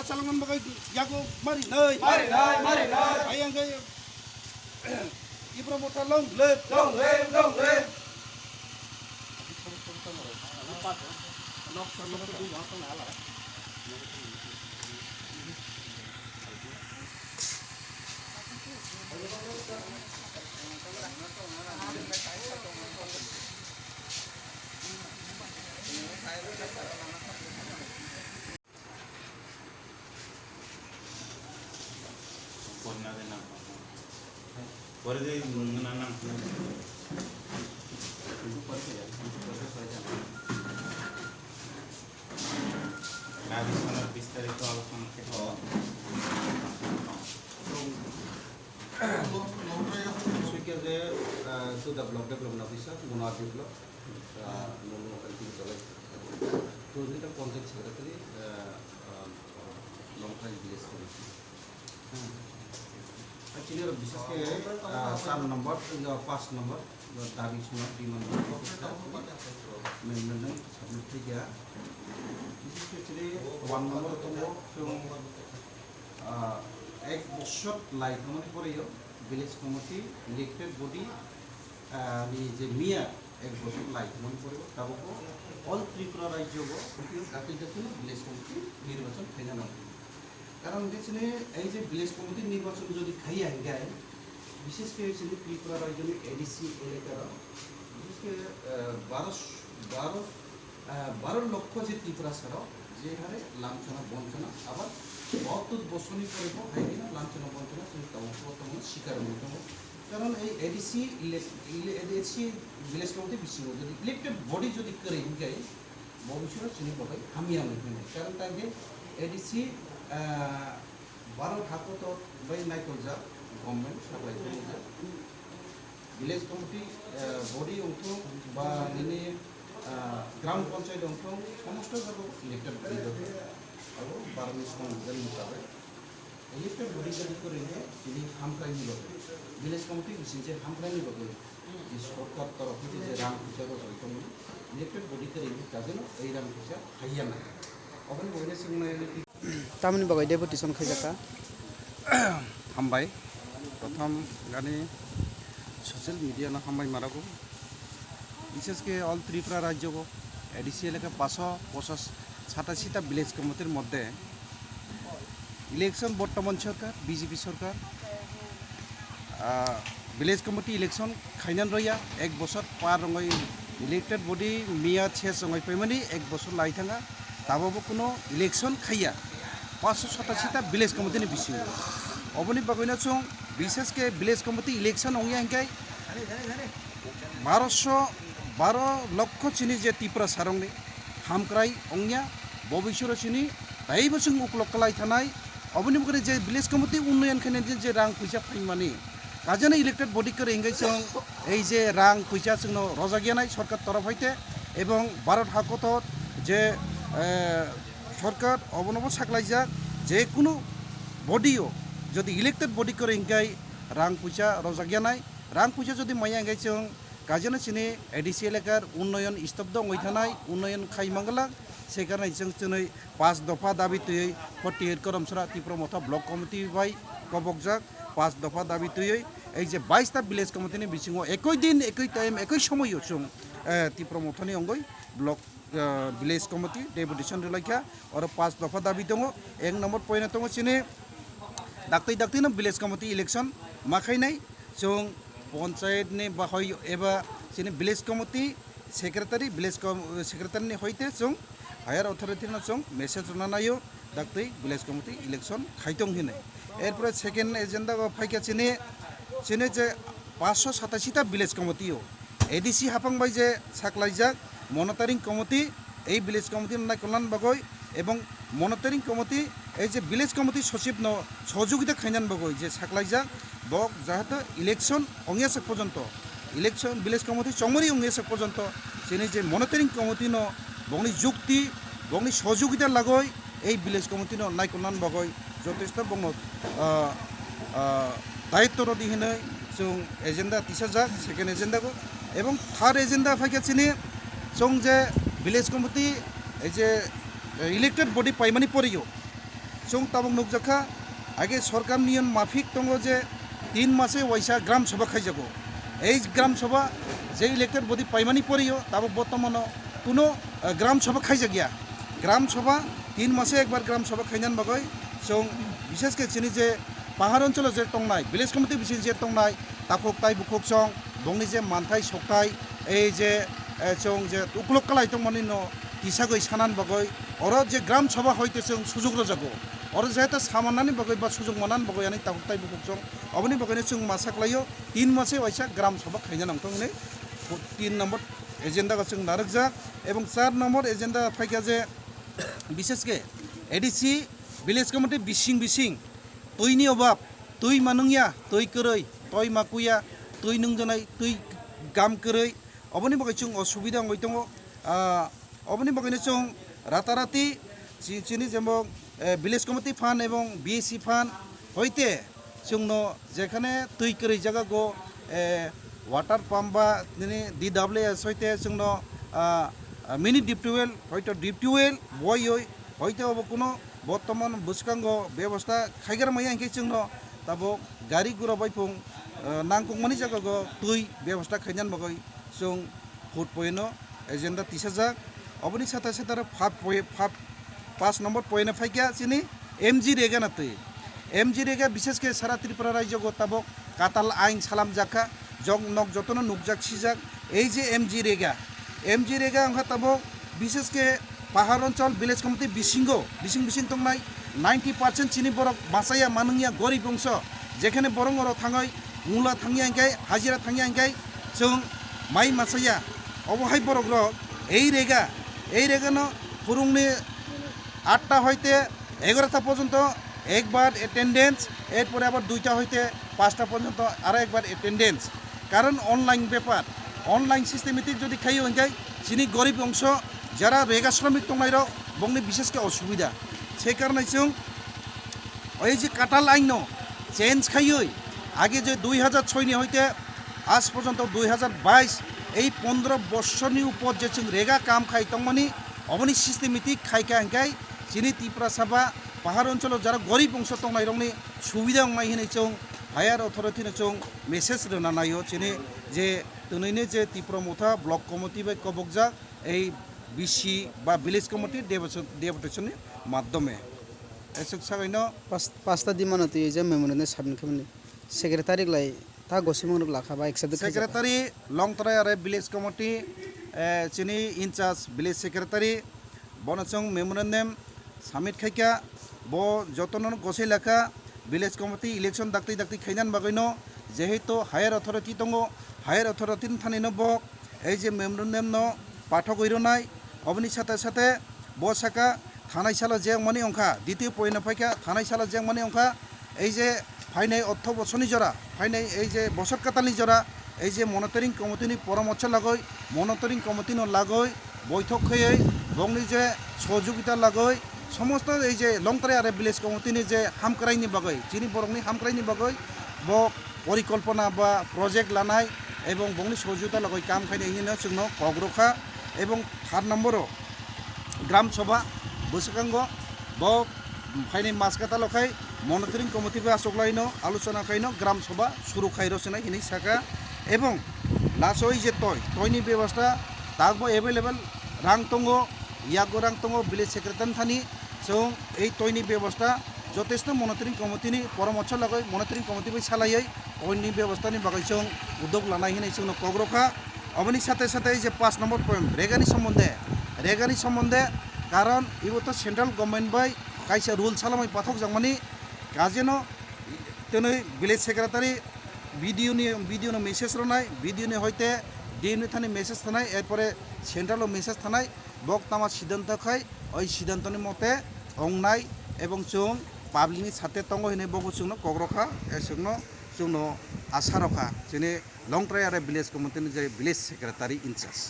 salangan bagai jago mari nei ayang ke ibro mota long le Por de menanang habis mana bistar itu alasan kita speaker there to the block development officer Munaf block local team college to the contact secretary Longkai village committee actually विशेष के 4 number 5 number दाबी सुना 3 number मेनमेंट submit थी गया actually 1 number तो वो एक बशत light number पर यो village committee elected body नि जे मिया एक बशत लाइट नंबर पर तब को ऑल त्रिपुरा राज्य को काफी जति विलेज कमिटी निर्वाचन फैना ना कारण देखने এই যে ভিলেজ কমিটি নির্বাচন যদি খাইয়া গায় বিশেষ করে ত্রিপুরা রাজ্যের এডিসি এলাকার বিশেষ করে 12 লক্ষ যে ত্রিপুরা ছাড়াও যে হারে লাঞ্ছনা বঞ্চনা আবার 72 বছরই পরে হাইকিনা লাঞ্ছনা বঞ্চনা সেই তখন শিকার হতো কারণ এই এডিসি ভিলেজ কমিটি বেশি যদি ইলেক্টেড বডি যদি করে গায় ভবিষ্যতে চিনি পাবে হামিয়া মনে কারণ তাকে এডিসি 12 ठाकुर तो बै नायकलजा गवर्नमेंट साप्लाइ विलेज कमिटी बडी अंथों बा निने ग्राम पंचायत अंथों समस्त जागो इलेक्टेड बडी और 12 सम जन हिसाबै इलेक्टेड बडी जदि करे दिनै हामख्रायनि लगे विलेज कमिटी बिसिनजे हामख्रायनि लगे जे सरकार तरफ जे रां फैसा रजयतों इलेक्टेड बडी करे गाजोन এই रां फैसा हाइया ना अबन बयने सोंनाय तामनि बागै डेपुटेशन खैजाका हामबाय प्रथम गानी सोशल मीडिया ना हामबाय मारागो विशेष के ऑल त्रिपुरा राज्य को एडिसी एलाका 587टा विलेज कमिटिर मध्य इलेक्शन बर्तमान सरकार बीजेपी सरकार विलेज कमिटी इलेक्शन खाइनान रया एक बছर पार रंगय इलेक्टेड बडी मियाद शेष रंगय पैमानि एक बছर लाइथाङा दाबाबो कुनो इलेक्शन खाइया 587टा विलेज कमिटी नि बिसिङो अबनि बागैना सं विशेष के विलेज कमिटी इलेक्शन अंगिया हिंकाय 12 लक्ष चिनि जे त्रिपुरा सारंनि हामक्राय अंगिया भविष्य चिनि दाइबो जों उक्लकलाय थानाय अबनि बागै जे विलेज कमिटी उन्नयन खाने जे रां फैसा फाइमानि काजोनो इलेक्टेड बडी करे हिंगाय जों এই যে रां फैसा जोंनो रजागियानाय सरकार तरफ हইতে এবং भारत हाकत जे सरकार अबनबो साक्लायजाक जे कुनु बडियो जदि इलेक्टेड बडी करे हिंगाय रां फैसा रजागियानाय रां फैसा जदि माया हिंगाय जों काजोनो चिनि एडिसि एलाकार उन्नयन स्तब्ध हई थानाय उन्नयन खाइमांगला से कारणे जों दिनै 5 दफा दाबि तयै 48 करमसरा त्रिपुरा मथा ब्लक कमिटी बाय कबकजाक 5 दफा दाबि तयै এই যে 22টা विलेज कमिटीनि बिसिङाव एकই दिन एकই टाइम एकই समयो जों त्रिपुरा मथानि अंगै ब्लक विलेज कमिटी डेपुटेशन रिलाइखा और 5 दफा दाबी दङ एक नम्बर पॉइंट दङ चिनि दाक्तै न विलेज कमिटी इलेक्शन माखायनाय जों पंचायत नि बाहय एबा चिनि village committee secretary village secretary नि हयते जों हायर अथॉरिटी न जों मेसेज रनायो दाक्तै विलेज कमिटी इलेक्शन खायतों हिनै एरपर सेकेंड एजेंडा फाइका चिनि जे 587टा विलेज कमिटीओ एडिसि हाफांबाय जे साक्लायजाक मनिटरिंग कमिटी এই विलेज कमिटी नाय कल्याण बागै एवं मनिटरिंग कमिटी এই যে विलेज कमिटी सचिव न सहयोगिता खाइनान बागै जे साक्लायजाक बक जाहाते इलेक्शन अंगियासे पर्यन्त इलेक्शन विलेज कमिटी चमरी अंगियासे पर्यन्त जेने जे मनिटरिंग कमिटी न बंगनि जुक्ति बंगनि सहयोगिता लागै এই विलेज कमिटी न नाय कल्याण बागै যথেষ্ট बंग दायित्व रदि हिनै जों एजेंडा तिसाजाक सेकेंड एजेंडा को एवं थार्ड एजेंडा फाइकाचिनि जों जे विलेज कमिटी जे इलेक्टेड बडी पाइमानि परियो जों ताबुक नुकजाखा आगे सरकार नियम माफिक दङ जे 3 मासे वाइसा ग्राम सभा खाइजागो এই গ্রাম সভা যে ইলেক্টেড বডি পাইমানি পড়িও তাবো বর্তমানো কোনো গ্রাম সভা খাইজা গিয়া গ্রাম সভা 3 মাসে একবার গ্রাম সভা খাইনান বাগৈ जों বিশেষকে চিনি যে পাহাড় অঞ্চল যে টংনাই ভিলেজ কমিটি বিশেষ যে টংনাই তাফক তাই বুখক সং বংনি যে মানথাই সকাই এই যে जों যে উকলক কালাই টংমানি ন তিসাগৈ সানান বাগৈ অর যে গ্রাম সভা হইতে जों সুযোগ রজাগো অর যেহেতু সামানানি বাগৈ বা সুযোগ মানান বাগৈ আনি তাফক তাই বুখক সং অবনি বাগৈনে जों মাসাকলাयो 3 মাসে ওইসা গ্রাম সভা খাইজান নাंगथंने 3 নম্বর एजेंडा जों नारकजाक এবং 4 নম্বর एजेंडा फाइका जे বিশেষকে एडीसी ভিলেজ কমিটি বিশিং তৈনি অভাব তুই মানুংয়া তুই কरै তই মাকুয়া তুই নংজনাই তুই গাম কरै অবনি বাগৈ जों असुबिदा হই दङ অবনি বাগৈনে जों রাতারাতি চিনি যেমন ভিলেজ কমিটি ফান্ড এবং বিএসি ফান্ড হইতে जोंनो যেখানে তুই কरै জায়গাগো वाटार पाम्प बा DWS হইতে जोंनो मिनि डिपटिउवेल হয়তো डिपटिउवेल বয়ই হয়তো কোনো বর্তমান বুসকাঙ্গ ব্যবস্থা খাইগার মাই আঙ্কে जोंनो তাবো গাড়ি গুড়া বাইফুং নাংকুংমানি জায়গাগো তুই ব্যবস্থা খাইনান বাগৈ जों ফুড পয়েনো এজেন্ডা তিসাজাক অবনি সাথে সাথে 5 নম্বর পয়েন্ট ফাইকা চিনি এমজি রেগা না তুই एमजी रेगा विशेष के सारा त्रिपुरा राज्य ताबक काताल आइन सालाम जाखा जग नक जतन नुकजाक सिजाक এই যে एमजी रेगा अंखा ताबक विशेष के पाहाड़ अंचल विलेज कमिटी बिसिं तंगनाय 90% चिनी बरक मासाया मानुंगिया गरीब अंश जेखाने बरंगर थाङै मुला थाङि आंगाय हाजिरा थाङि आंगाय जों माइ मासाया अबहाय बरक र এই रेगा न फुरुंनि 8टा হইতে 11টা পর্যন্ত একবার অ্যাটেন্ডেন্স এরপরে আবার 2টা হইতে 5টা পর্যন্ত আর একবার অ্যাটেন্ডেন্স কারণ অনলাইন ব্যাপার অনলাইন সিস্টেমেটিক যদি খাইও হইগাই যিনি গরিব অংশ যারা রেগা শ্রমিক দংনাইর বংনি বিশেষকে অসুবিধা সেই কারণে जों ওই যে কাটাল আইন চেঞ্জ খাইই আগে যে 2006 নি হইতে আজ পর্যন্ত 2022 এই 15 বছরনি উপর যে जों রেগা কাম খাই তংমানি অবনি সিস্টেমেটিক খাইকা আঙ্কাই যিনি ত্রিপুরা সভা পাহাড় অঞ্চল যারা গরিব অংশ দंनाय रंनि सुबिदा अंनाय हिनै जों हायर अथरिटीनो जों मेसेज रोना नायो चिनि जे तनैनो जे त्रिपुरा मथा ब्लक कमिटी बाय कबकजाक এই বিসি বা ভিলেজ কমিটি ডেপুটেশনनि মাধ্যমে এসক সাগাইনো পাঁচটা দিমানো তুই যে মেমোরেন্ডাম সাবমিট খামনি সেক্রেটারি লাই তা গসিমন লাখাবা একসাথে সেক্রেটারি লংতরাই আরে ভিলেজ কমিটি চিনি ইনচার্জ ভিলেজ সেক্রেটারি বনচং মেমোরেন্ডাম সাবমিট খাইকা ब जतन गसे लेखा ভিলেজ कमिटी इलेक्शन दाक्ति खाइनान बागैनो जेहेतु हायर अथरिटी दङ हायर अथरिटी थानैनो बक এই যে मेमोरेन्डाम न पाठक गइरनाय अबनि साथे साथे ब साका थानाय साला जें माने अंखा द्वितीय पॉइन्ट फाइका थानाय साला जें माने अंखा এই যে फाइनाय अर्थ बसरनि जरा फाइनाय এই যে बसर कातालनि जरा এই যে मनिटरिंग कमिटीनि परामर्श लागै मनिटरिंग कमिटीनो लागै बैठक खयै बंनि जे सहयोगिता लागै समस्त এই যে লংতরাই আরে ভিলেজ কমিটিনি যে হামক্রাইনি বাগৈ চিনি বরংনি হামক্রাইনি বাগৈ ব পরিকল্পনা বা প্রজেক্ট লানাই এবং বংনি সহযোগিতা লাগৈ কাম খাইনি হিনো जोंनो कग्रखा এবং 4 নম্বর গ্রাম সভা বসকাঙ্গ ব ফাইনি মাসকাতা লখাই মনিটরিং কমিটি বা আসকলাইনো আলোচনা খাইনো গ্রাম সভা শুরু খাইরসনাই হিনি সাকা এবং লাসই যে তয়নি ব্যবস্থা তাগবো এভেলেবল রাং দङ ইয়াগো রাং दङ ভিলেজ সেক্রেটারি থানি जों এই তয়নি ব্যবস্থা যথেষ্ট মনিটরিং কমিটিনি পরামর্শ লাগৈ মনিটরিং কমিটি বাই সালাयै তয়নি ব্যবস্থানি বাগৈ जों উদ্যোগ লানাই হিनै जोंनो कग्रखा অবনি সাথে সাথে এই যে 5 নম্বর পয়েন্ট রেগানি সম্বন্ধে কারণ ইবো তো সেন্ট্রাল গভর্নমেন্ট বাই কাইসা রুল সালামাই পাঠক জাংমানি কাজেনো তেनै ভিলেজ সেক্রেটারি ভিডিওনি মেসেজ রনাই ভিডিওনি হইতে ডিএমনি থানি মেসেজ থানাই এরপরে সেন্ট্রালও মেসেজ থানাই বক তামা সিদ্ধান্ত খাই ওই সিদ্ধান্তনি মতে अंनाय এবং जों पाब्लिकनि साथे दङ हिनै बगो जोंनो कग्रखा जोंनो आसा रखा जेने लंतराई आरो ভিলেজ कमिटिनि जे ভিলেज सेक्रेटारि इनचार्ज